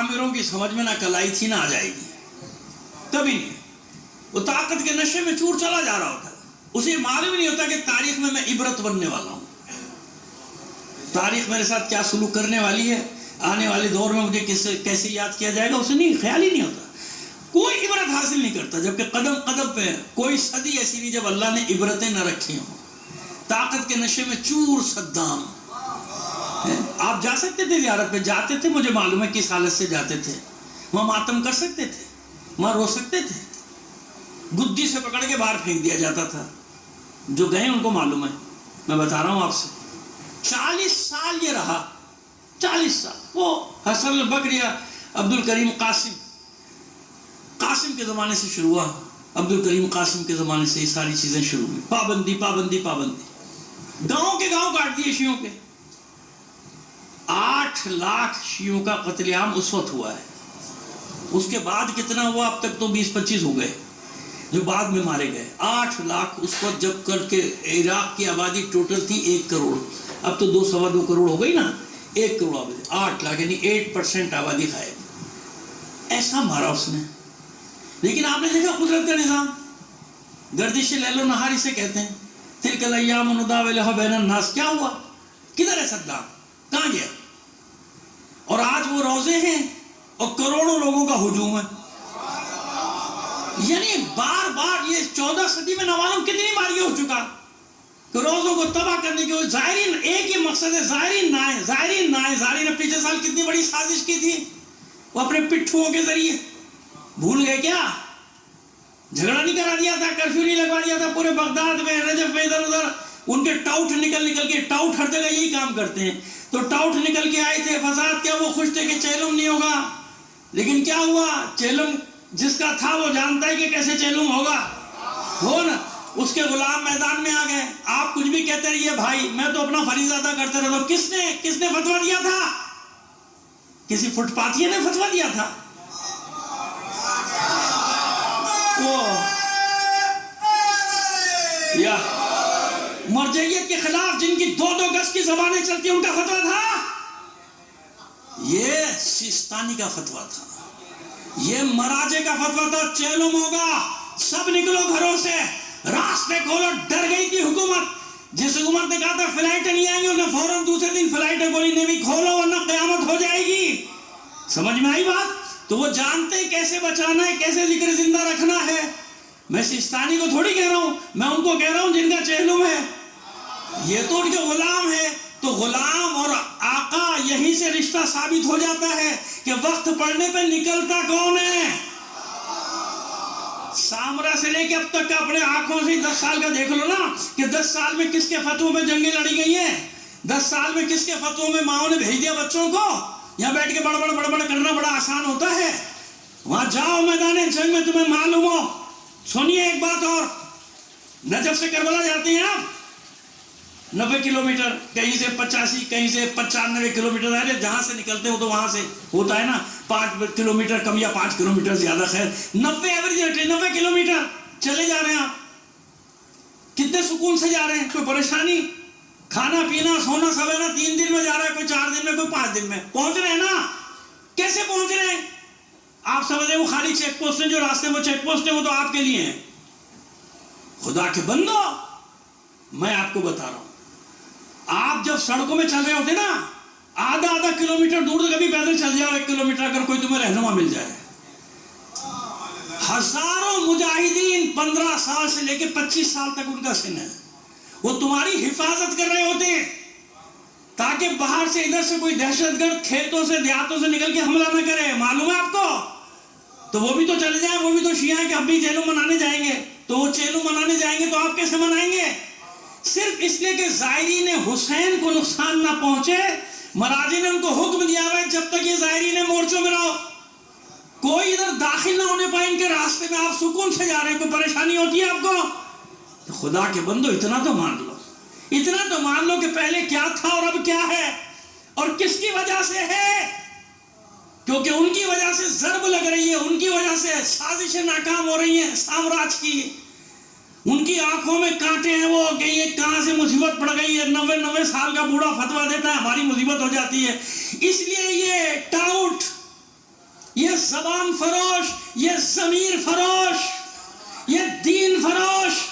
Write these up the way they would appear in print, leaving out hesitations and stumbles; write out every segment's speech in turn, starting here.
आमिरों की समझ में ना कल आई थी ना आ जाएगी, कभी नहीं। वो ताकत के नशे में चूर चला जा रहा होता, उसे मालूम नहीं होता कि तारीख में मैं इबरत बनने वाला हूँ, तारीख मेरे साथ क्या सलूक करने वाली है, आने वाले दौर में मुझे कैसे याद किया जाएगा, उसे नहीं, ख्याल ही नहीं होता। कोई इबरत हासिल नहीं करता, जबकि कदम कदम पे कोई सदी ऐसी नहीं जब अल्लाह ने इबरतें न रखी हों। ताकत के नशे में चूर सद्दाम। आप जा सकते थे ज़ियारत पे, जाते थे, मुझे मालूम है किस हालत से जाते थे, वहाँ मातम कर सकते थे, वहाँ रो सकते थे, गुद्दी से पकड़ के बाहर फेंक दिया जाता था। जो गए उनको मालूम है, मैं बता रहा हूँ आपसे। 40 साल ये रहा, 40 साल। वो हसन बकरिया अब्दुल करीम कासिम के ज़माने से शुरू हुआ, अब्दुल करीम कासिम के ज़माने से ये सारी चीज़ें शुरू हुई। पाबंदी पाबंदी पाबंदी, गांव के गांव काट दिए शियों के। 8 लाख शियों का कत्लेआम उस वक्त हुआ है। उसके बाद कितना हुआ, अब तक तो 20-25 हो गए जो बाद में मारे गए। 8 लाख उस वक्त जब करके इराक की आबादी टोटल थी 1 करोड़, अब तो 2-2.25 करोड़ हो गई ना, 1 करोड़ आबादी, 8 लाख यानी 8% आबादी गायब। ऐसा मारा उसने। लेकिन आपने देखा कुदरत का निज़ाम, गर्दिश लैलो नहार इसे कहते हैं, तिलकल अय्याम नुदाविलुहा बैनन नास। क्या हुआ, किधर है सद्दाम, कहाँ गया? और आज वो रोजे हैं और करोड़ों लोगों का हुजूम है। यानी बार बार ये 14 सदी में नवालम कितनी बार हो चुका कि रोजों को तबाह करने के ज़ायरीन, एक ही मकसद है, ज़ायरीन ना आए, ज़ायरीन ना आए। ज़ायरीन ने पिछले साल कितनी बड़ी साजिश की थी, वो अपने पिट्ठुओं के जरिए, भूल गए क्या? झगड़ा नहीं करा दिया था, कर्फ्यू नहीं लगवा दिया था पूरे बगदाद में, रजब में, इधर उधर उनके टाउट निकल के, टाउट हर जगह यही काम करते हैं, तो टाउट निकल के आए थे फसाद। क्या वो खुश थे कि चेलुम नहीं होगा? लेकिन क्या हुआ, चेलुम जिसका था वो जानता है कि कैसे चेलुम होगा, हो ना। उसके गुलाम मैदान में आ गए। आप कुछ भी कहते रहिए भाई, मैं तो अपना फरीज़ अदा करते रहता हूं। किसने फतवा दिया था? किसी फुटपाथिया ने फतवा दिया था? वो या मरजइयत के खिलाफ जिनकी 2-2 गज की ज़बानें चलती, उनका फतवा था? ये सिस्तानी का फतवा था, ये मराजे का फतवा था। चेलुम होगा, सब निकलो घरों से, रास्ते खोलो। डर गई थी हुकूमत। जिस हुकूमत ने कहा था फ्लाइटें नहीं आएंगी, उसने फौरन दूसरे दिन फ्लाइटें बोली, नेवी खोलो वरना क़यामत हो जाएगी। समझ में आई बात? तो वो जानते हैं कैसे बचाना है, कैसे जिक्र जिंदा रखना है। मैं सिस्तानी को थोड़ी कह रहा हूं, मैं उनको कह रहा हूं जिनका चेहलुम है। ये तो उनके गुलाम है। तो गुलाम और आका यहीं से रिश्ता साबित हो जाता है कि वक्त पड़ने पे निकलता कौन है। सामरा से लेके अब तक का अपने आंखों से 10 साल का देख लो ना, कि 10 साल में किसके फतवों में जंगें लड़ी गई हैं, 10 साल में किसके फतवों में माओ ने भेज दिया बच्चों को। यहाँ बैठ के बड़बड़ करना बड़ा आसान होता है। वहां जाओ मैदान जंग में, तुम्हें मालूम हो। सुनिए एक बात और, नजफ से करबला जाते हैं आप 90 किलोमीटर, कहीं से 85, कहीं से 95 किलोमीटर है। जहां से निकलते हो तो वहां से होता है ना 5 किलोमीटर कम या 5 किलोमीटर ज्यादा, खैर 90 एवरेज 90 किलोमीटर चले जा रहे हैं आप। कितने सुकून से जा रहे हैं, कोई परेशानी, खाना पीना सोना सब है ना। 3 दिन में जा रहा है, कोई 4 दिन में, कोई 5 दिन में। पहुंच रहे हैं ना, कैसे पहुंच रहे हैं? आप समझ रहे, वो खाली चेक पोस्ट है, जो रास्ते में चेक पोस्ट है वो तो आपके लिए है। खुदा के बंदो, मैं आपको बता रहा हूं, आप जब सड़कों में चल रहे होते ना, आधा किलोमीटर दूर तो कभी पैदल चल जाओ 1 किलोमीटर, अगर कोई तुम्हें रहनुमा मिल जाए। हजारों मुजाहिदीन 15 साल से लेकर 25 साल तक उनका सिन है, वो तुम्हारी हिफाजत कर रहे होते हैं ताकि बाहर से इधर से कोई दहशतगर्द खेतों से देहातों से निकल के हमला न करे। मालूम है आपको? तो वो भी तो चले जाए, वो भी तो शिया है कि हम भी चेलुम मनाने जाएंगे। तो वो चेलुम मनाने जाएंगे तो आप कैसे मनाएंगे? सिर्फ इसलिए कि ज़ायरीन हुसैन को नुकसान ना पहुंचे, मराजी ने उनको हुक्म दिया है जब तक ये ज़ायरीन मोर्चों में रहो, कोई इधर दाखिल ना होने पाए इनके रास्ते में। आप सुकून से जा रहे हैं, कोई परेशानी होती है आपको? तो खुदा के बंदो, इतना तो मान लो, इतना तो मान लो कि पहले क्या था और अब क्या है, और किसकी वजह से है। क्योंकि उनकी वजह से ज़रब लग रही है, उनकी वजह से साजिशें नाकाम हो रही हैं साम्राज्य की। उनकी आंखों में कांटे हैं वो कि ये कहां से मुसीबत पड़ गई है। 90 साल का बूढ़ा फतवा देता है, हमारी मुसीबत हो जाती है। इसलिए ये टाउट یہ زبان فروش، یہ ضمیر فروش، یہ دین فروش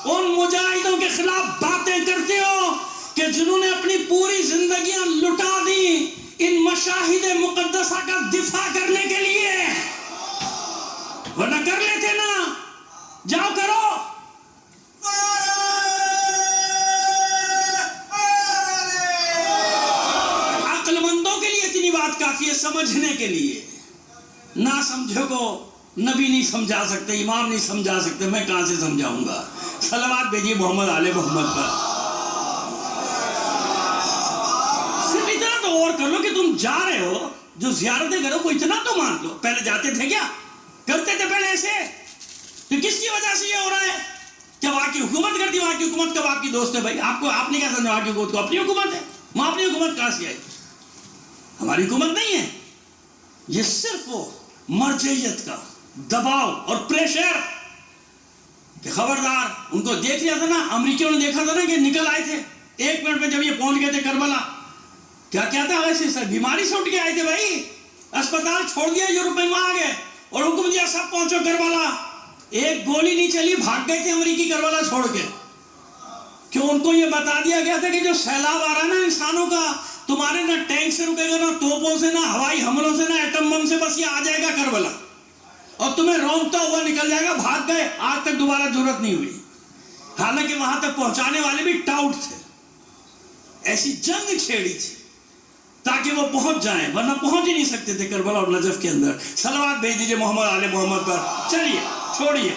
ان مجاہدوں کے خلاف باتیں کرتے ہو کہ جنہوں نے اپنی پوری زندگیاں لٹا دی ان مشاہد مقدسہ کا دفاع کرنے کے لیے، ورنہ کر لیتے نا، جاؤ کرو۔ عقل مندوں کے لیے اتنی بات کافی ہے سمجھنے کے لیے، نہ سمجھو کو نبی نہیں سمجھا سکتے، امام نہیں سمجھا سکتے، میں کہاں سے سمجھاؤں گا؟ صلوات بھیجیے محمد آل محمد پر۔ صرف اتنا تو اور کر لو کہ تم جا رہے ہو، جو زیارتیں کرو کو اتنا تو مان لو۔ پہلے جاتے تھے کیا؟ کرتے تھے پہلے ایسے؟ تو کس کی وجہ سے یہ ہو رہا ہے؟ کیا وہاں کی حکومت کرتی ہے؟ وہاں کی حکومت کب آپ کی دوست ہے بھائی؟ آپ نے کیا سمجھا وہاں کی حکومت کو اپنی حکومت ہے؟ وہاں اپنی حکومت کہاں سے آئی؟ ہماری حکومت نہیں ہے، یہ صرف وہ مرجعیت کا دباؤ اور پریشر کہ خبردار۔ ان کو دیکھ لیا تھا نا، امریکیوں نے دیکھا تھا نا کہ نکل آئے تھے 1 منٹ میں، جب یہ پہنچ گئے تھے کربلا، کیا کیا تھا ویسے سر، بیماری سے اٹھ کے آئے تھے بھائی، اسپتال چھوڑ دیا یورپ میں، وہاں آ گئے اور حکم دیا سب پہنچو کربلا۔ ایک گولی نہیں چلی، بھاگ گئے تھے امریکی کربلا چھوڑ کے، کیوں؟ ان کو یہ بتا دیا گیا تھا کہ جو سیلاب آ رہا ہے نا انسانوں کا، تمہارے نہ ٹینک سے رکے گا، نہ توپوں سے، نہ ہوائی حملوں سے، نہ ایٹم بم سے، بس یہ آ جائے گا کربلا اور تمہیں رونگتا ہوا نکل جائے گا۔ بھاگ گئے، آج تک دوبارہ ضرورت نہیں ہوئی، حالانکہ وہاں تک پہنچانے والے بھی ٹاؤٹ تھے۔ ایسی جنگ چھیڑی تھی تاکہ وہ پہنچ جائیں، ورنہ پہنچ ہی نہیں سکتے تھے کربلا اور نجف کے اندر۔ صلوات بھیج دیجیے محمد آل محمد پر۔ چلیے چھوڑیے۔